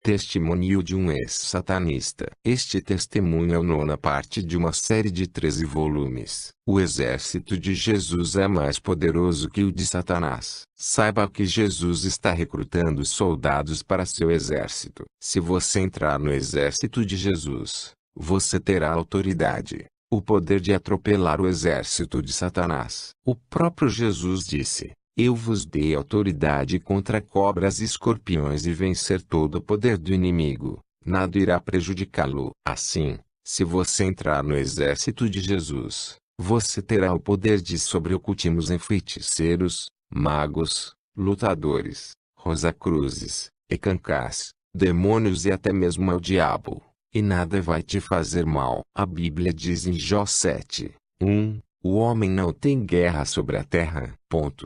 Testemunho de um ex-satanista. Este testemunho é a nona parte de uma série de 13 volumes. O exército de Jesus é mais poderoso que o de Satanás. Saiba que Jesus está recrutando soldados para seu exército. Se você entrar no exército de Jesus, você terá autoridade, o poder de atropelar o exército de Satanás. O próprio Jesus disse: eu vos dei autoridade contra cobras e escorpiões e vencer todo o poder do inimigo. Nada irá prejudicá-lo. Assim, se você entrar no exército de Jesus, você terá o poder de sobre-ocultismos em feiticeiros, magos, lutadores, rosacruzes, ecancás, demônios e até mesmo ao diabo. E nada vai te fazer mal. A Bíblia diz em Jó 7:1. O homem não tem guerra sobre a terra.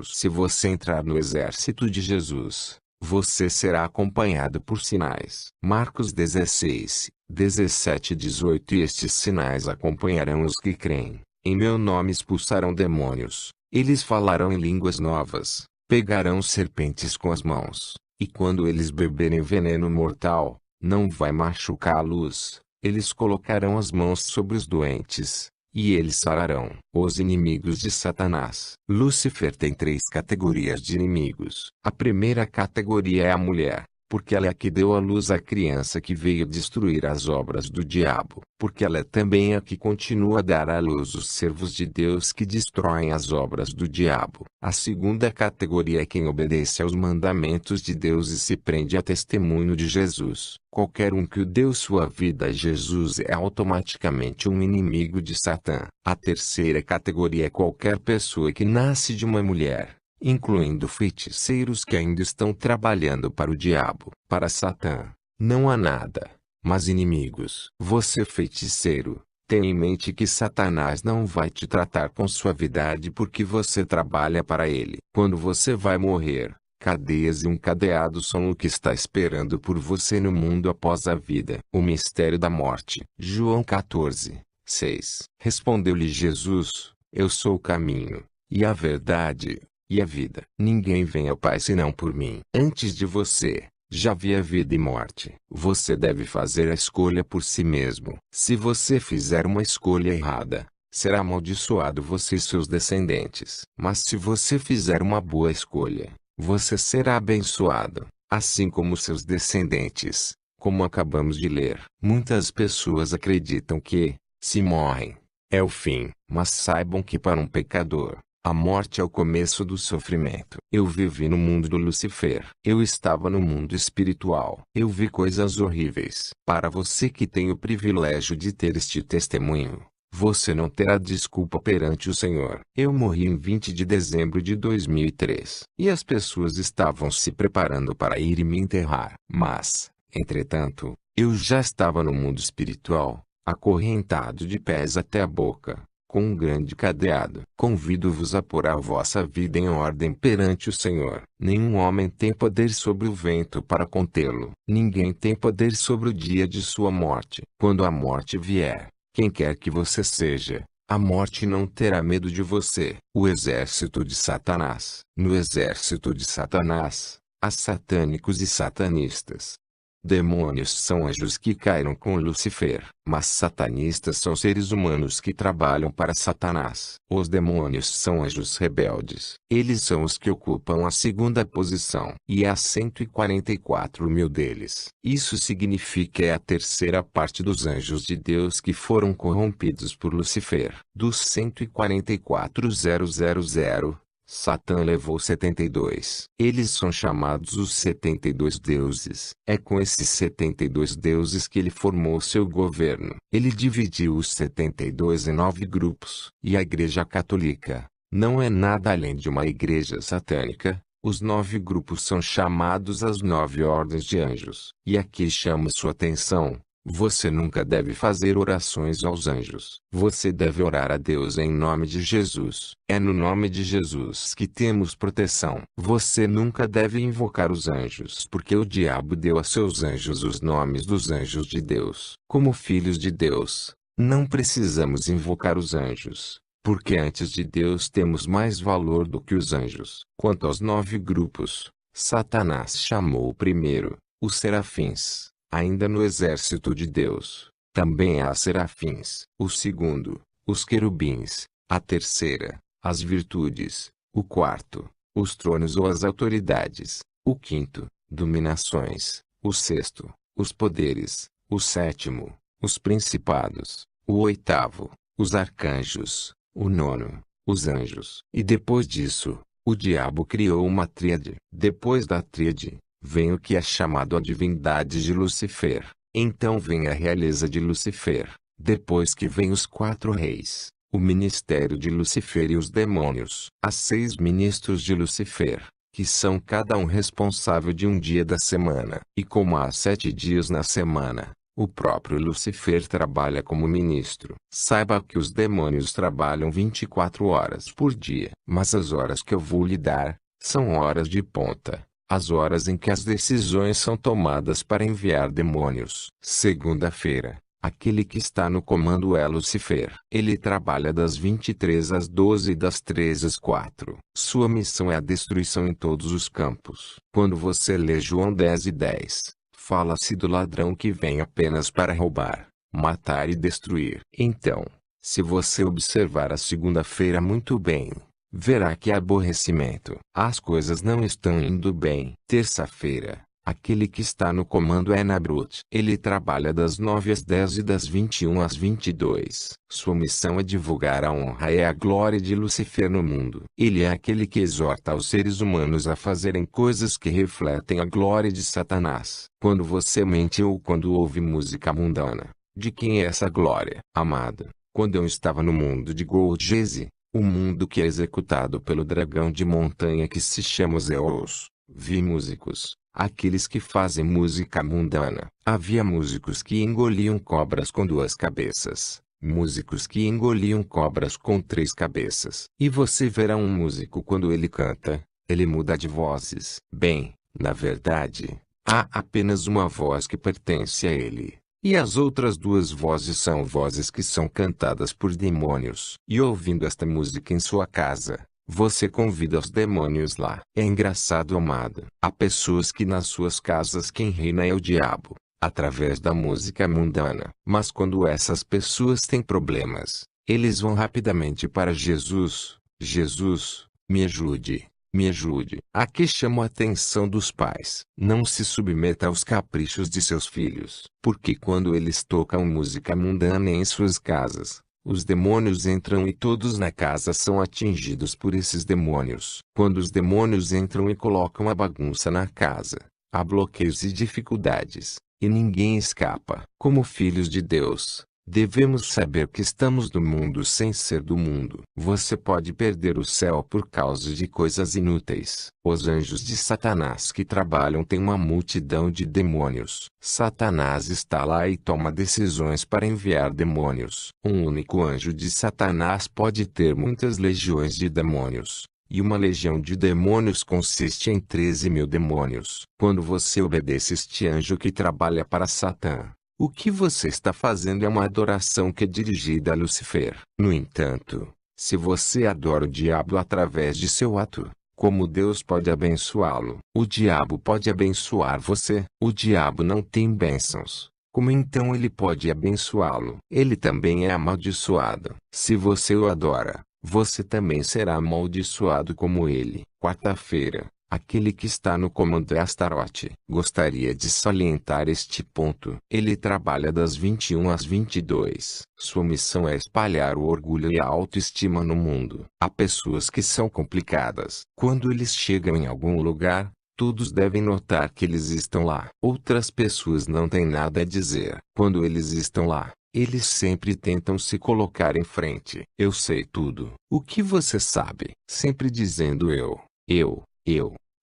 Se você entrar no exército de Jesus, você será acompanhado por sinais. Marcos 16, 17 e 18. E estes sinais acompanharão os que creem. Em meu nome expulsarão demônios. Eles falarão em línguas novas. Pegarão serpentes com as mãos. E quando eles beberem veneno mortal, não vai machucá-los. Eles colocarão as mãos sobre os doentes, e eles sararão. Os inimigos de Satanás. Lúcifer tem 3 categorias de inimigos. A primeira categoria é a mulher, porque ela é a que deu à luz a criança que veio destruir as obras do diabo. Porque ela é também a que continua a dar à luz os servos de Deus que destroem as obras do diabo. A segunda categoria é quem obedece aos mandamentos de Deus e se prende a testemunho de Jesus. Qualquer um que deu sua vida a Jesus é automaticamente um inimigo de Satã. A terceira categoria é qualquer pessoa que nasce de uma mulher, incluindo feiticeiros que ainda estão trabalhando para o diabo. Para Satã, não há nada, mas inimigos. Você, feiticeiro, tenha em mente que Satanás não vai te tratar com suavidade porque você trabalha para ele. Quando você vai morrer, cadeias e um cadeado são o que está esperando por você no mundo após a vida. O mistério da morte. João 14:6. Respondeu-lhe Jesus: eu sou o caminho, e a verdade, e a vida. Ninguém vem ao Pai senão por mim. Antes de você, já havia vida e morte. Você deve fazer a escolha por si mesmo. Se você fizer uma escolha errada, será amaldiçoado você e seus descendentes. Mas se você fizer uma boa escolha, você será abençoado, assim como seus descendentes, como acabamos de ler. Muitas pessoas acreditam que, se morrem, é o fim. Mas saibam que para um pecador, a morte é o começo do sofrimento. Eu vivi no mundo do Lúcifer. Eu estava no mundo espiritual. Eu vi coisas horríveis. Para você que tem o privilégio de ter este testemunho, você não terá desculpa perante o Senhor. Eu morri em 20 de dezembro de 2003. E as pessoas estavam se preparando para ir me enterrar. Mas, entretanto, eu já estava no mundo espiritual, acorrentado de pés até a boca, com um grande cadeado. Convido-vos a pôr a vossa vida em ordem perante o Senhor. Nenhum homem tem poder sobre o vento para contê-lo. Ninguém tem poder sobre o dia de sua morte. Quando a morte vier, quem quer que você seja, a morte não terá medo de você. O exército de Satanás. No exército de Satanás, há satânicos e satanistas. Demônios são anjos que caíram com Lúcifer, mas satanistas são seres humanos que trabalham para Satanás. Os demônios são anjos rebeldes. Eles são os que ocupam a segunda posição. E há 144 mil deles. Isso significa que é a terceira parte dos anjos de Deus que foram corrompidos por Lúcifer. Dos 144.000, Satã levou 72. Eles são chamados os 72 deuses. É com esses 72 deuses que ele formou seu governo. Ele dividiu os 72 em 9 grupos. E a Igreja Católica não é nada além de uma igreja satânica. Os 9 grupos são chamados as 9 ordens de anjos. E aqui chamo sua atenção. Você nunca deve fazer orações aos anjos. Você deve orar a Deus em nome de Jesus. É no nome de Jesus que temos proteção. Você nunca deve invocar os anjos, porque o diabo deu a seus anjos os nomes dos anjos de Deus. Como filhos de Deus, não precisamos invocar os anjos, porque antes de Deus temos mais valor do que os anjos. Quanto aos 9 grupos, Satanás chamou o primeiro, os serafins. Ainda no exército de Deus, também há serafins. O segundo, os querubins. A terceira, as virtudes. O quarto, os tronos ou as autoridades. O quinto, dominações. O sexto, os poderes. O sétimo, os principados. O oitavo, os arcanjos. O nono, os anjos. E depois disso, o diabo criou uma tríade. Depois da tríade, vem o que é chamado a divindade de Lúcifer. Então vem a realeza de Lúcifer. Depois que vem os 4 reis, o ministério de Lúcifer e os demônios. Há 6 ministros de Lúcifer, que são cada um responsável de um dia da semana. E como há 7 dias na semana, o próprio Lúcifer trabalha como ministro. Saiba que os demônios trabalham 24 horas por dia. Mas as horas que eu vou lhe dar, são horas de ponta. As horas em que as decisões são tomadas para enviar demônios. Segunda-feira, aquele que está no comando é Lúcifer. Ele trabalha das 23 às 12 e das 13 às 4. Sua missão é a destruição em todos os campos. Quando você lê João 10:10, fala-se do ladrão que vem apenas para roubar, matar e destruir. Então, se você observar a segunda-feira muito bem, verá que há aborrecimento. As coisas não estão indo bem. Terça-feira, aquele que está no comando é Nabrut. Ele trabalha das 9 às 10 e das 21 às 22. Sua missão é divulgar a honra e a glória de Lúcifer no mundo. Ele é aquele que exorta os seres humanos a fazerem coisas que refletem a glória de Satanás. Quando você mente ou quando ouve música mundana, de quem é essa glória? Amado, quando eu estava no mundo de Goldjeze, o mundo que é executado pelo dragão de montanha que se chama Zeus, vi músicos, aqueles que fazem música mundana. Havia músicos que engoliam cobras com 2 cabeças, músicos que engoliam cobras com 3 cabeças. E você verá um músico quando ele canta, ele muda de vozes. Bem, na verdade, há apenas uma voz que pertence a ele. E as outras 2 vozes são vozes que são cantadas por demônios. E ouvindo esta música em sua casa, você convida os demônios lá. É engraçado, amado. Há pessoas que nas suas casas quem reina é o diabo, através da música mundana. Mas quando essas pessoas têm problemas, eles vão rapidamente para Jesus. Jesus, me ajude. Me ajude. Aqui chamo a atenção dos pais. Não se submeta aos caprichos de seus filhos. Porque quando eles tocam música mundana em suas casas, os demônios entram e todos na casa são atingidos por esses demônios. Quando os demônios entram e colocam a bagunça na casa, há bloqueios e dificuldades, e ninguém escapa. Como filhos de Deus, devemos saber que estamos no mundo sem ser do mundo. Você pode perder o céu por causa de coisas inúteis. Os anjos de Satanás que trabalham têm uma multidão de demônios. Satanás está lá e toma decisões para enviar demônios. Um único anjo de Satanás pode ter muitas legiões de demônios. E uma legião de demônios consiste em 13.000 demônios. Quando você obedece este anjo que trabalha para Satã, o que você está fazendo é uma adoração que é dirigida a Lúcifer. No entanto, se você adora o diabo através de seu ato, como Deus pode abençoá-lo? O diabo pode abençoar você. O diabo não tem bênçãos. Como então ele pode abençoá-lo? Ele também é amaldiçoado. Se você o adora, você também será amaldiçoado como ele. Quarta-feira, aquele que está no comando é Astarote. Gostaria de salientar este ponto. Ele trabalha das 21 às 22. Sua missão é espalhar o orgulho e a autoestima no mundo. Há pessoas que são complicadas. Quando eles chegam em algum lugar, todos devem notar que eles estão lá. Outras pessoas não têm nada a dizer. Quando eles estão lá, eles sempre tentam se colocar em frente. Eu sei tudo. O que você sabe? Sempre dizendo eu.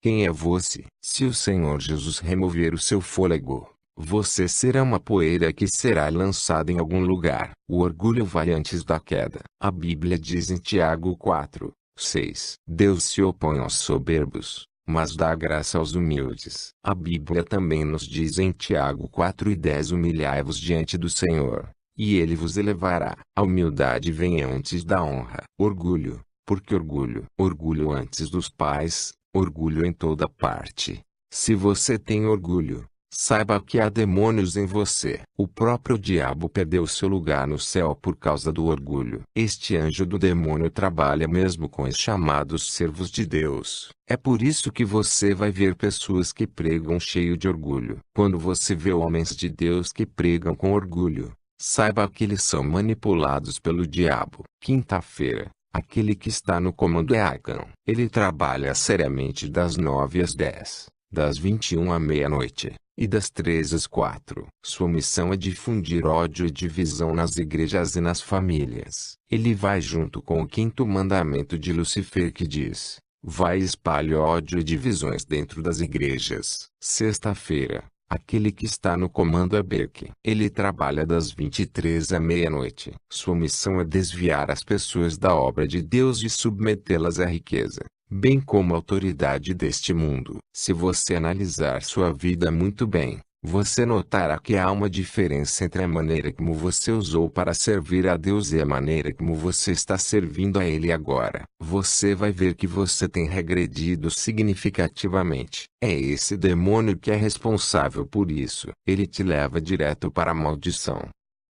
Quem é você? Se o Senhor Jesus remover o seu fôlego, você será uma poeira que será lançada em algum lugar. O orgulho vai antes da queda. A Bíblia diz em Tiago 4:6. Deus se opõe aos soberbos, mas dá graça aos humildes. A Bíblia também nos diz em Tiago 4:10: humilhai-vos diante do Senhor, e Ele vos elevará. A humildade vem antes da honra. Orgulho. Porque orgulho antes dos pais, orgulho em toda parte. Se você tem orgulho, Saiba que há demônios em você. O próprio diabo perdeu seu lugar no céu por causa do orgulho. Este anjo do demônio trabalha mesmo com os chamados servos de Deus. É por isso que você vai ver pessoas que pregam cheio de orgulho. Quando você vê homens de Deus que pregam com orgulho, saiba que eles são manipulados pelo diabo. Quinta-feira. Aquele que está no comando é Acã. Ele trabalha seriamente das 9 às 10, das 21 à meia-noite, e das 13 às 4. Sua missão é difundir ódio e divisão nas igrejas e nas famílias. Ele vai junto com o quinto mandamento de Lucifer que diz: vai e espalhe ódio e divisões dentro das igrejas. Sexta-feira. Aquele que está no comando é Beque. Ele trabalha das 23 à meia-noite. Sua missão é desviar as pessoas da obra de Deus e submetê-las à riqueza, bem como à autoridade deste mundo. Se você analisar sua vida muito bem, você notará que há uma diferença entre a maneira como você usou para servir a Deus e a maneira como você está servindo a Ele agora. Você vai ver que você tem regredido significativamente. É esse demônio que é responsável por isso. Ele te leva direto para a maldição.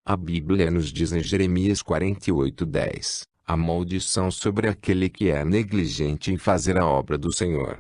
A Bíblia nos diz em Jeremias 48:10, a maldição sobre aquele que é negligente em fazer a obra do Senhor.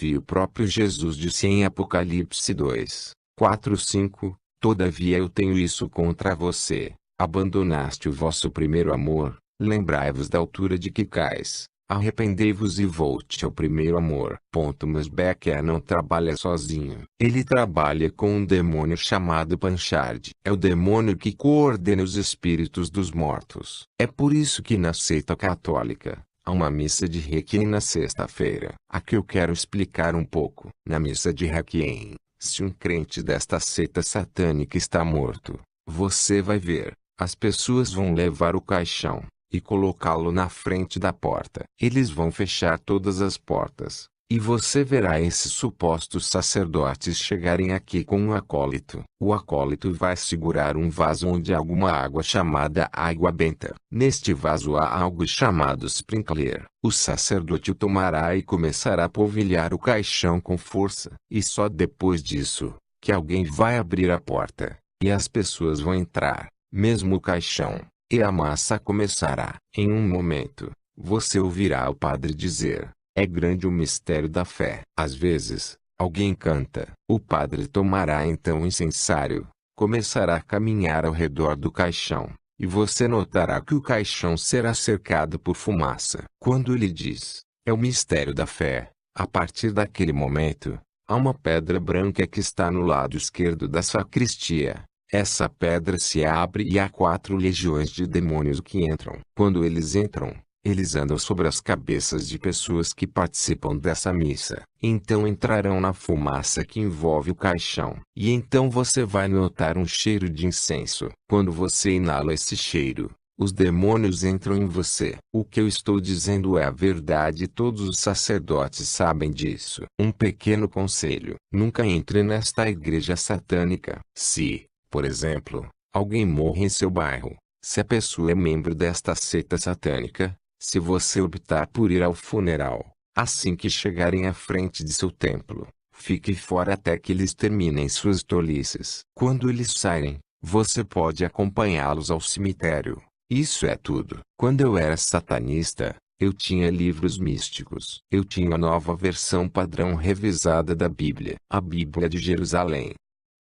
E o próprio Jesus disse em Apocalipse 2:4-5, todavia eu tenho isso contra você, abandonaste o vosso primeiro amor. Lembrai-vos da altura de que cais, arrependei-vos e volte ao primeiro amor. Mas Becker não trabalha sozinho. Ele trabalha com um demônio chamado Panchard. É o demônio que coordena os espíritos dos mortos. É por isso que na seita católica, há uma missa de Requiem na sexta-feira. Aqui eu quero explicar um pouco. Na missa de Requiem, se um crente desta seita satânica está morto, você vai ver, as pessoas vão levar o caixão e colocá-lo na frente da porta. Eles vão fechar todas as portas, e você verá esses supostos sacerdotes chegarem aqui com um acólito. O acólito vai segurar um vaso onde há alguma água chamada água benta. Neste vaso há algo chamado sprinkler. O sacerdote o tomará e começará a polvilhar o caixão com força. E só depois disso, que alguém vai abrir a porta, e as pessoas vão entrar, mesmo o caixão, e a massa começará. Em um momento, você ouvirá o padre dizer: é grande o mistério da fé. Às vezes, alguém canta. O padre tomará então o incensário, começará a caminhar ao redor do caixão, e você notará que o caixão será cercado por fumaça. Quando ele diz, é o mistério da fé, a partir daquele momento, há uma pedra branca que está no lado esquerdo da sacristia. Essa pedra se abre e há 4 legiões de demônios que entram. Quando eles entram, eles andam sobre as cabeças de pessoas que participam dessa missa. Então entrarão na fumaça que envolve o caixão. E então você vai notar um cheiro de incenso. Quando você inala esse cheiro, os demônios entram em você. O que eu estou dizendo é a verdade e todos os sacerdotes sabem disso. Um pequeno conselho: nunca entre nesta igreja satânica. Se, por exemplo, alguém morre em seu bairro, se a pessoa é membro desta seita satânica, se você optar por ir ao funeral, assim que chegarem à frente de seu templo, fique fora até que eles terminem suas tolices. Quando eles saírem, você pode acompanhá-los ao cemitério. Isso é tudo. Quando eu era satanista, eu tinha livros místicos. Eu tinha a nova versão padrão revisada da Bíblia, a Bíblia de Jerusalém.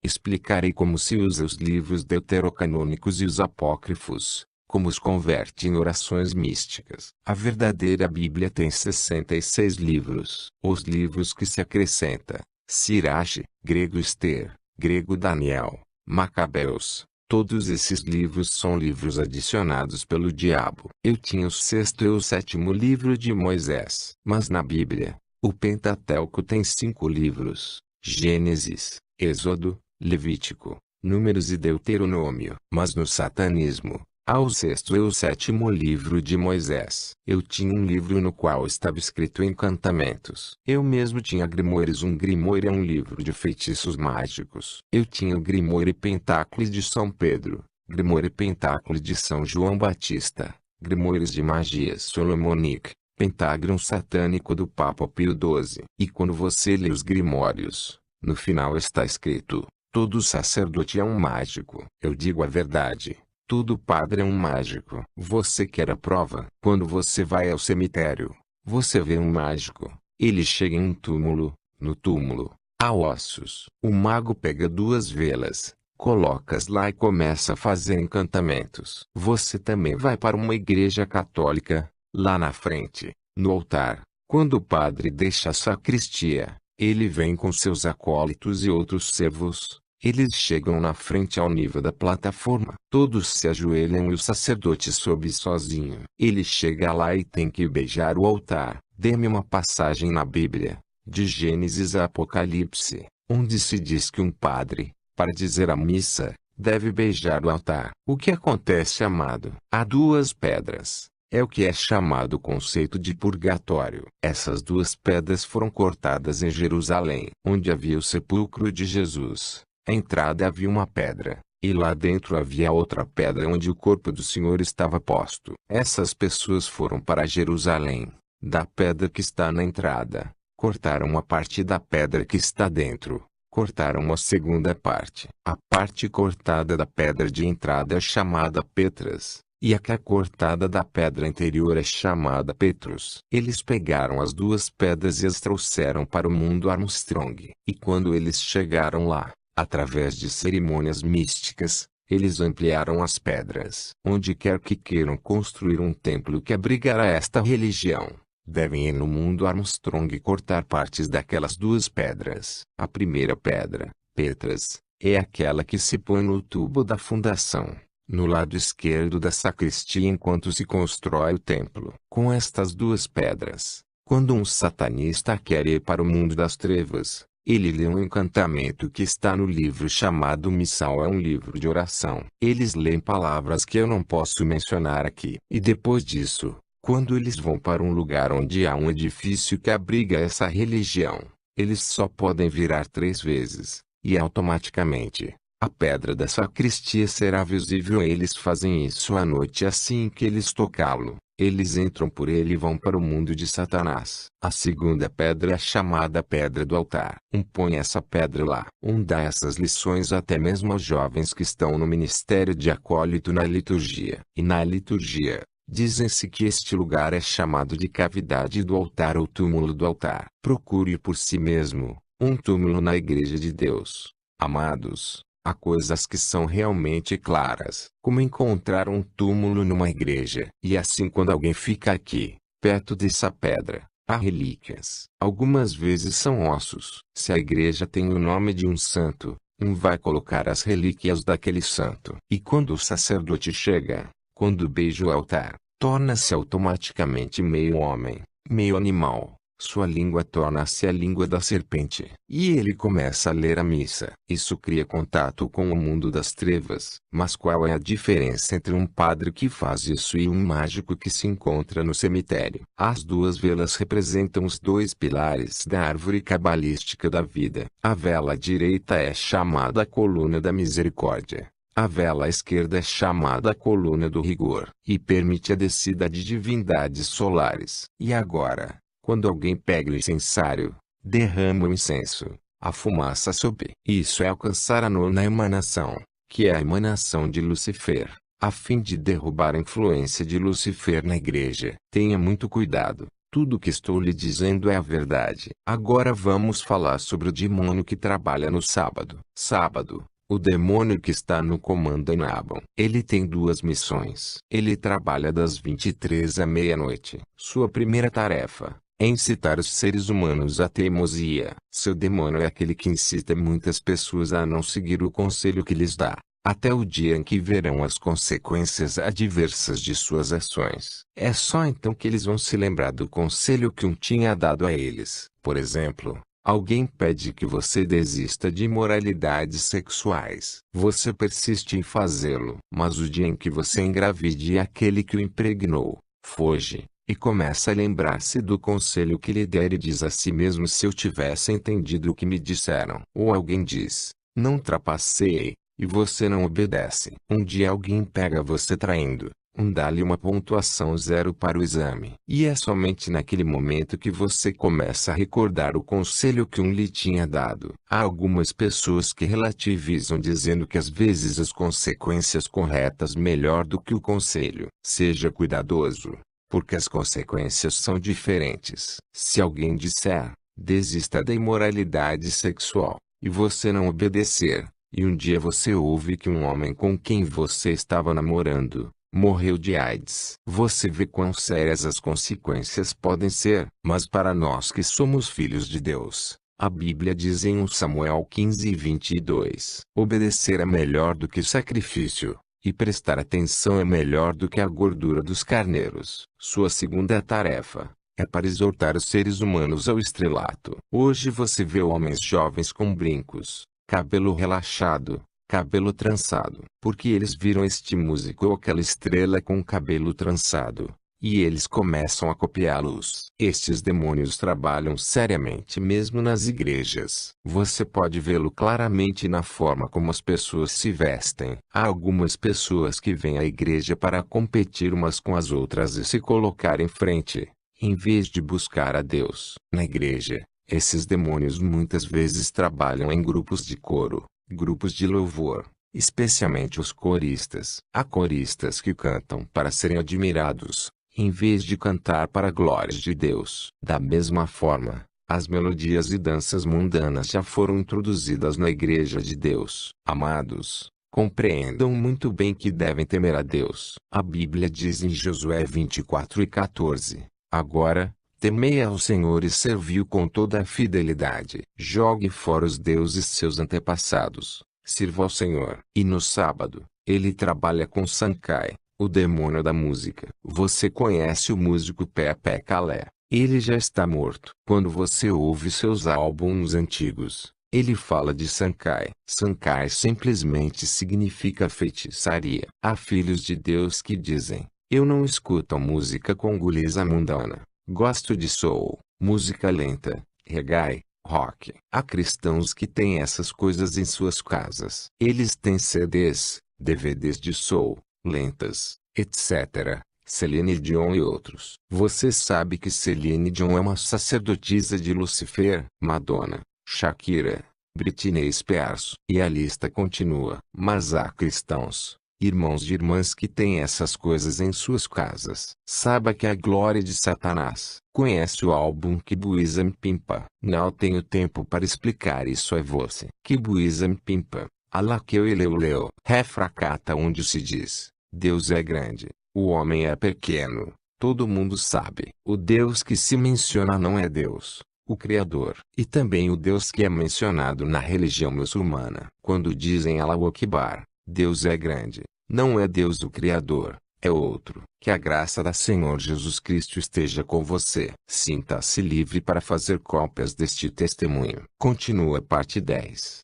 Explicarei como se usa os livros deuterocanônicos e os apócrifos, como os converte em orações místicas. A verdadeira Bíblia tem 66 livros. Os livros que se acrescenta: Sirache, grego Esther, grego Daniel, Macabeus. Todos esses livros são livros adicionados pelo diabo. Eu tinha o 6º e o 7º livro de Moisés. Mas na Bíblia, o Pentateuco tem 5 livros: Gênesis, Êxodo, Levítico, Números e Deuteronômio. Mas no satanismo, há o 6º e o 7º livro de Moisés. Eu tinha um livro no qual estava escrito encantamentos. Eu mesmo tinha grimoires. Um grimoire é um livro de feitiços mágicos. Eu tinha o grimoire Pentáculo de São Pedro, grimoire Pentáculo de São João Batista, grimoires de magia Solomonic, pentágrão satânico do Papa Pio XII. E quando você lê os grimórios, No final está escrito: todo sacerdote é um mágico. Eu digo a verdade. Todo padre é um mágico. Você quer a prova? Quando você vai ao cemitério, você vê um mágico. Ele chega em um túmulo. No túmulo, há ossos. O mago pega duas velas, coloca-as lá e começa a fazer encantamentos. Você também vai para uma igreja católica. Lá na frente, no altar, quando o padre deixa a sacristia, ele vem com seus acólitos e outros servos. Eles chegam na frente ao nível da plataforma. Todos se ajoelham e o sacerdote sobe sozinho. Ele chega lá e tem que beijar o altar. Dê-me uma passagem na Bíblia, de Gênesis a Apocalipse, onde se diz que um padre, para dizer a missa, deve beijar o altar. O que acontece, amado? Há duas pedras. É o que é chamado o conceito de purgatório. Essas duas pedras foram cortadas em Jerusalém, onde havia o sepulcro de Jesus. À entrada havia uma pedra, e lá dentro havia outra pedra onde o corpo do Senhor estava posto. Essas pessoas foram para Jerusalém, da pedra que está na entrada, cortaram a parte da pedra que está dentro, cortaram a segunda parte. A parte cortada da pedra de entrada é chamada Petras, e a que é cortada da pedra interior é chamada Petrus. Eles pegaram as duas pedras e as trouxeram para o mundo Armstrong. E quando eles chegaram lá, através de cerimônias místicas, eles ampliaram as pedras. Onde quer que queiram construir um templo que abrigará esta religião, devem ir no mundo Armstrong cortar partes daquelas duas pedras. A primeira pedra, Petras, é aquela que se põe no tubo da fundação, no lado esquerdo da sacristia enquanto se constrói o templo. Com estas duas pedras, quando um satanista quer ir para o mundo das trevas, ele lê um encantamento que está no livro chamado Missal. É um livro de oração. Eles leem palavras que eu não posso mencionar aqui. E depois disso, quando eles vão para um lugar onde há um edifício que abriga essa religião, eles só podem virar 3 vezes, e automaticamente, a pedra da sacristia será visível. Eles fazem isso à noite. Assim que eles tocá-lo, eles entram por ele e vão para o mundo de Satanás. A segunda pedra é chamada Pedra do Altar. Põe essa pedra lá. Dá essas lições até mesmo aos jovens que estão no ministério de acólito na liturgia. E na liturgia, dizem-se que este lugar é chamado de cavidade do altar ou túmulo do altar. Procure por si mesmo um túmulo na Igreja de Deus. Amados, há coisas que são realmente claras, como encontrar um túmulo numa igreja. E assim, quando alguém fica aqui, perto dessa pedra, há relíquias. Algumas vezes são ossos. Se a igreja tem o nome de um santo, vai colocar as relíquias daquele santo. E quando o sacerdote chega, quando beija o altar, torna-se automaticamente meio homem, meio animal. Sua língua torna-se a língua da serpente. E ele começa a ler a missa. Isso cria contato com o mundo das trevas. Mas qual é a diferença entre um padre que faz isso e um mágico que se encontra no cemitério? As duas velas representam os 2 pilares da árvore cabalística da vida. A vela direita é chamada a coluna da misericórdia. A vela esquerda é chamada a coluna do rigor. E permite a descida de divindades solares. E agora, quando alguém pega o incensário, derrama o incenso, a fumaça sobe. Isso é alcançar a 9ª emanação, que é a emanação de Lúcifer, a fim de derrubar a influência de Lúcifer na igreja. Tenha muito cuidado. Tudo o que estou lhe dizendo é a verdade. Agora vamos falar sobre o demônio que trabalha no sábado. Sábado. O demônio que está no comando em Nabon. Ele tem 2 missões. Ele trabalha das 23 à meia-noite. Sua primeira tarefa é incitar os seres humanos à teimosia. Seu demônio é aquele que incita muitas pessoas a não seguir o conselho que lhes dá, até o dia em que verão as consequências adversas de suas ações. É só então que eles vão se lembrar do conselho que tinha dado a eles. Por exemplo, alguém pede que você desista de imoralidades sexuais. Você persiste em fazê-lo. Mas o dia em que você engravide aquele que o impregnou, foge, e começa a lembrar-se do conselho que lhe der e diz a si mesmo: se eu tivesse entendido o que me disseram. Ou alguém diz: não trapaceie, e você não obedece. Um dia alguém pega você traindo. Dá-lhe uma pontuação 0 para o exame. E é somente naquele momento que você começa a recordar o conselho que lhe tinha dado. Há algumas pessoas que relativizam dizendo que às vezes as consequências corretas melhor do que o conselho. Seja cuidadoso, porque as consequências são diferentes. Se alguém disser, desista da imoralidade sexual, e você não obedecer, e um dia você ouve que um homem com quem você estava namorando morreu de AIDS. Você vê quão sérias as consequências podem ser. Mas para nós que somos filhos de Deus, a Bíblia diz em 1 Samuel 15:22, obedecer é melhor do que sacrifício, e prestar atenção é melhor do que a gordura dos carneiros. Sua segunda tarefa é para exortar os seres humanos ao estrelato. Hoje você vê homens jovens com brincos, cabelo relaxado, cabelo trançado, porque eles viram este músico ou aquela estrela com cabelo trançado, e eles começam a copiá-los. Estes demônios trabalham seriamente mesmo nas igrejas. Você pode vê-lo claramente na forma como as pessoas se vestem. Há algumas pessoas que vêm à igreja para competir umas com as outras e se colocar em frente, em vez de buscar a Deus. Na igreja, esses demônios muitas vezes trabalham em grupos de coro, grupos de louvor, especialmente os coristas. Há coristas que cantam para serem admirados, em vez de cantar para a glória de Deus. Da mesma forma, as melodias e danças mundanas já foram introduzidas na igreja de Deus. Amados, compreendam muito bem que devem temer a Deus. A Bíblia diz em Josué 24:14, agora, temei ao Senhor e servi-o com toda a fidelidade. Jogue fora os deuses seus antepassados. Sirva ao Senhor. E no sábado, ele trabalha com Sankei, o demônio da música. Você conhece o músico Pepe Kale. Ele já está morto. Quando você ouve seus álbuns antigos, ele fala de Sankei. Sankei simplesmente significa feitiçaria. Há filhos de Deus que dizem, eu não escuto música congolesa mundana. Gosto de soul, música lenta, reggae, rock. Há cristãos que têm essas coisas em suas casas. Eles têm CDs, DVDs de soul, lentas, etc. Celine Dion e outros. Você sabe que Celine Dion é uma sacerdotisa de Lucifer, Madonna, Shakira, Britney Spears. E a lista continua. Mas há cristãos, irmãos e irmãs que têm essas coisas em suas casas. Saiba que a glória de Satanás. Conhece o álbum Kibuism Pimpa? Não tenho tempo para explicar isso a você. Kibuism Pimpa, Alakeu e Leuleu. Refracata onde se diz, Deus é grande, o homem é pequeno. Todo mundo sabe. O Deus que se menciona não é Deus, o Criador. E também o Deus que é mencionado na religião muçulmana. Quando dizem Allahu Akbar, Deus é grande, não é Deus o Criador, é outro. Que a graça da Senhor Jesus Cristo esteja com você. Sinta-se livre para fazer cópias deste testemunho. Continua parte 10.